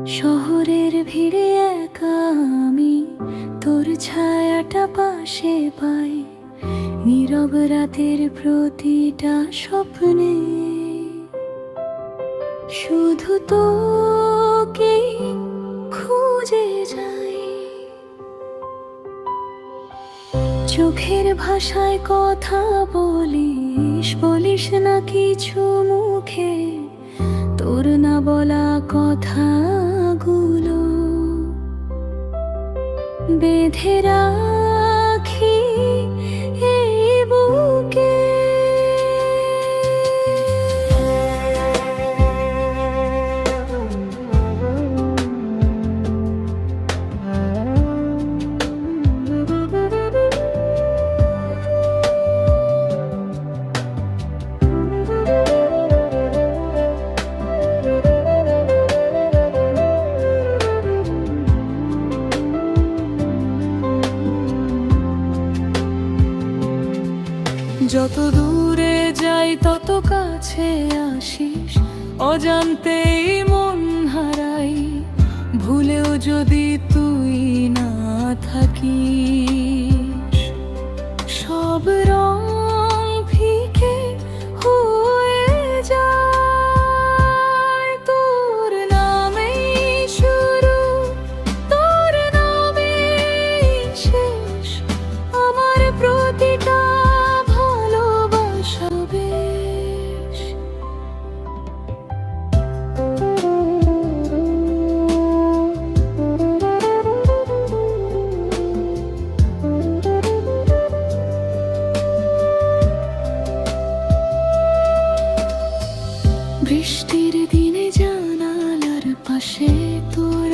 শহরের ভিড়ে একা আমি, তোর ছায়াটা পাশে পাই, নীরব রাতের প্রতিটা স্বপ্নে শুধু তোকেই খুঁজে যাই। চোখের ভাষায় কথা বলিস, বলিস না কিছু মুখে, তোর না বলা কথাগুলো বেঁধে রাখি এই বুকে। যত দূরে যাই তত কাছে আসিস, অজান্তেই মন হারাই, ভুলেও যদি তুই না থাকিস। সব রং ফিকে হয়ে যায়, তোর নামেই শুরু, তোর নামেই শেষ, আমার প্রতিটা বৃষ্টির দিনে জানালার পাশে তোর